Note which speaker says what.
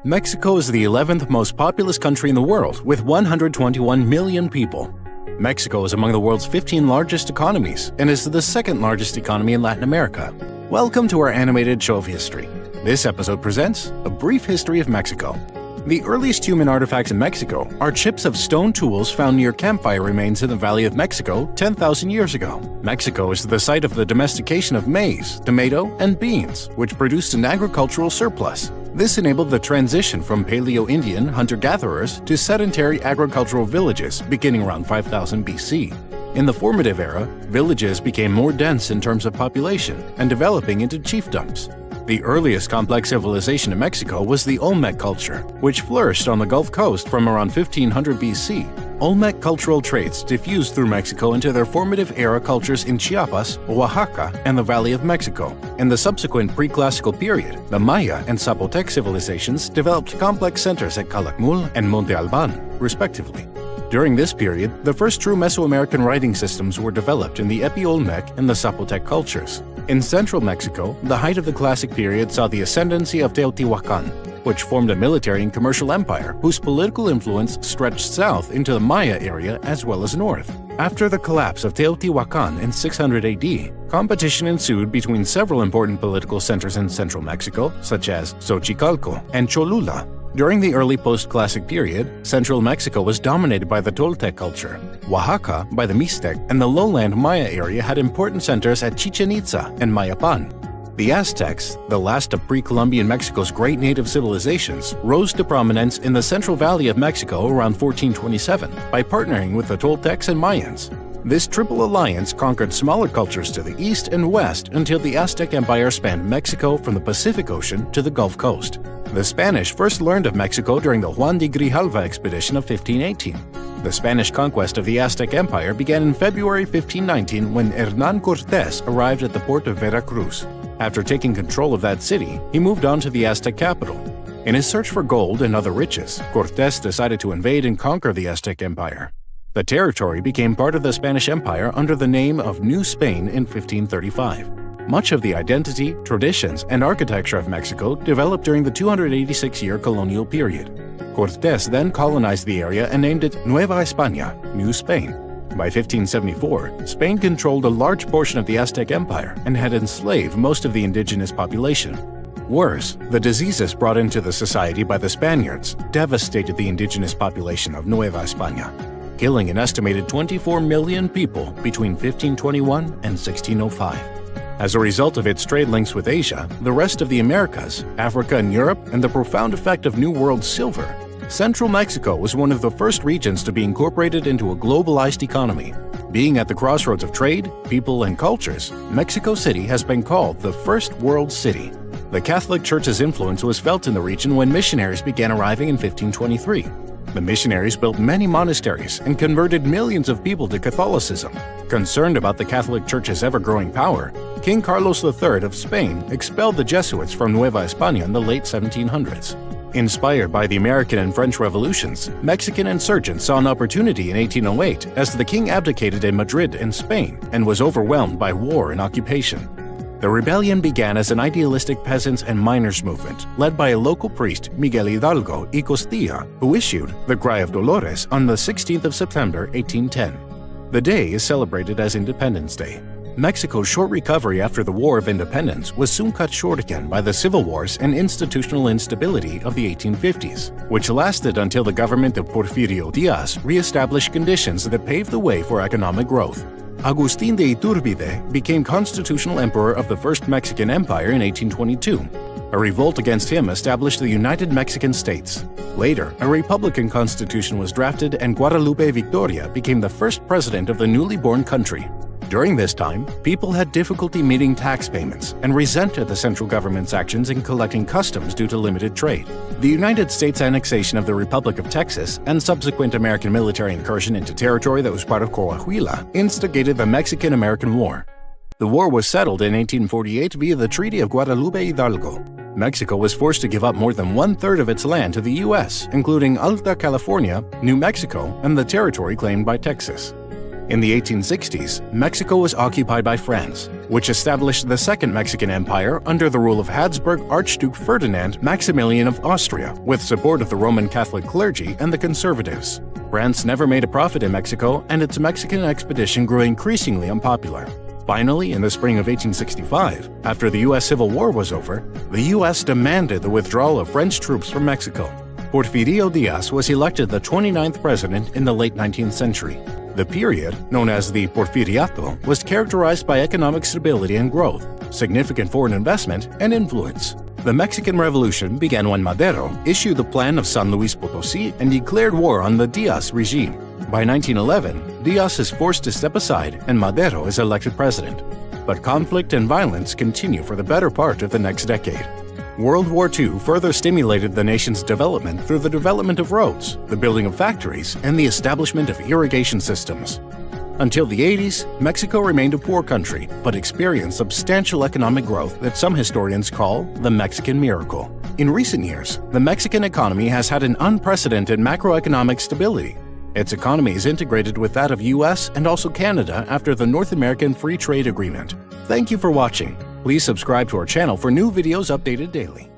Speaker 1: Mexico is the 11th most populous country in the world, with 121 million people. Mexico is among the world's 15 largest economies and is the second largest economy in Latin America. Welcome to our animated show of history. This episode presents A Brief History of Mexico. The earliest human artifacts in Mexico are chips of stone tools found near campfire remains in the Valley of Mexico 10,000 years ago. Mexico is the site of the domestication of maize, tomato, and beans, which produced an agricultural surplus. This enabled the transition from Paleo-Indian hunter-gatherers to sedentary agricultural villages beginning around 5000 BC. In the formative era, villages became more dense in terms of population and developing into chiefdoms. The earliest complex civilization in Mexico was the Olmec culture, which flourished on the Gulf Coast from around 1500 BC. Olmec cultural traits diffused through Mexico into their formative era cultures in Chiapas, Oaxaca, and the Valley of Mexico. In the subsequent pre-classical period, the Maya and Zapotec civilizations developed complex centers at Calakmul and Monte Alban, respectively. During this period, the first true Mesoamerican writing systems were developed in the Epi-Olmec and the Zapotec cultures. In central Mexico, the height of the Classic period saw the ascendancy of Teotihuacan, which formed a military and commercial empire whose political influence stretched south into the Maya area as well as north. After the collapse of Teotihuacan in 600 AD, competition ensued between several important political centers in central Mexico, such as Xochicalco and Cholula. During the early post-Classic period, central Mexico was dominated by the Toltec culture. Oaxaca by the Mixtec, and the lowland Maya area had important centers at Chichen Itza and Mayapan. The Aztecs, the last of pre-Columbian Mexico's great native civilizations, rose to prominence in the Central Valley of Mexico around 1427 by partnering with the Toltecs and Mayans. This triple alliance conquered smaller cultures to the east and west until the Aztec Empire spanned Mexico from the Pacific Ocean to the Gulf Coast. The Spanish first learned of Mexico during the Juan de Grijalva expedition of 1518. The Spanish conquest of the Aztec Empire began in February 1519 when Hernán Cortés arrived at the port of Veracruz. After taking control of that city, he moved on to the Aztec capital. In his search for gold and other riches, Cortés decided to invade and conquer the Aztec Empire. The territory became part of the Spanish Empire under the name of New Spain in 1535. Much of the identity, traditions, and architecture of Mexico developed during the 286-year colonial period. Cortés then colonized the area and named it Nueva España, New Spain. By 1574, Spain controlled a large portion of the Aztec Empire and had enslaved most of the indigenous population. Worse, the diseases brought into the society by the Spaniards devastated the indigenous population of Nueva España, killing an estimated 24 million people between 1521 and 1605. As a result of its trade links with Asia, the rest of the Americas, Africa and Europe, and the profound effect of New World silver, Central Mexico was one of the first regions to be incorporated into a globalized economy. Being at the crossroads of trade, people, and cultures, Mexico City has been called the First World City. The Catholic Church's influence was felt in the region when missionaries began arriving in 1523. The missionaries built many monasteries and converted millions of people to Catholicism. Concerned about the Catholic Church's ever-growing power, King Carlos III of Spain expelled the Jesuits from Nueva España in the late 1700s. Inspired by the American and French revolutions, Mexican insurgents saw an opportunity in 1808 as the king abdicated in Madrid in Spain and was overwhelmed by war and occupation. The rebellion began as an idealistic peasants' and miners' movement led by a local priest, Miguel Hidalgo y Costilla, who issued the Cry of Dolores on the 16th of September 1810. The day is celebrated as Independence Day. Mexico's short recovery after the War of Independence was soon cut short again by the civil wars and institutional instability of the 1850s, which lasted until the government of Porfirio Diaz re-established conditions that paved the way for economic growth. Agustín de Iturbide became constitutional emperor of the First Mexican Empire in 1822. A revolt against him established the United Mexican States. Later, a republican constitution was drafted and Guadalupe Victoria became the first president of the newly born country. During this time, people had difficulty meeting tax payments and resented the central government's actions in collecting customs due to limited trade. The United States annexation of the Republic of Texas and subsequent American military incursion into territory that was part of Coahuila instigated the Mexican-American War. The war was settled in 1848 via the Treaty of Guadalupe Hidalgo. Mexico was forced to give up more than one-third of its land to the U.S., including Alta California, New Mexico, and the territory claimed by Texas. In the 1860s, Mexico was occupied by France, which established the Second Mexican Empire under the rule of Habsburg Archduke Ferdinand Maximilian of Austria, with support of the Roman Catholic clergy and the conservatives. France never made a profit in Mexico, and its Mexican expedition grew increasingly unpopular. Finally, in the spring of 1865, after the U.S. Civil War was over, the U.S. demanded the withdrawal of French troops from Mexico. Porfirio Diaz was elected the 29th president in the late 19th century. The period, known as the Porfiriato, was characterized by economic stability and growth, significant foreign investment, and influence. The Mexican Revolution began when Madero issued the Plan of San Luis Potosí and declared war on the Diaz regime. By 1911, Diaz is forced to step aside and Madero is elected president. But conflict and violence continue for the better part of the next decade. World War II further stimulated the nation's development through the development of roads, the building of factories, and the establishment of irrigation systems. Until the 80s, Mexico remained a poor country, but experienced substantial economic growth that some historians call the Mexican miracle. In recent years, the Mexican economy has had an unprecedented macroeconomic stability. Its economy is integrated with that of US and also Canada after the North American Free Trade Agreement. Thank you for watching. Please subscribe to our channel for new videos updated daily.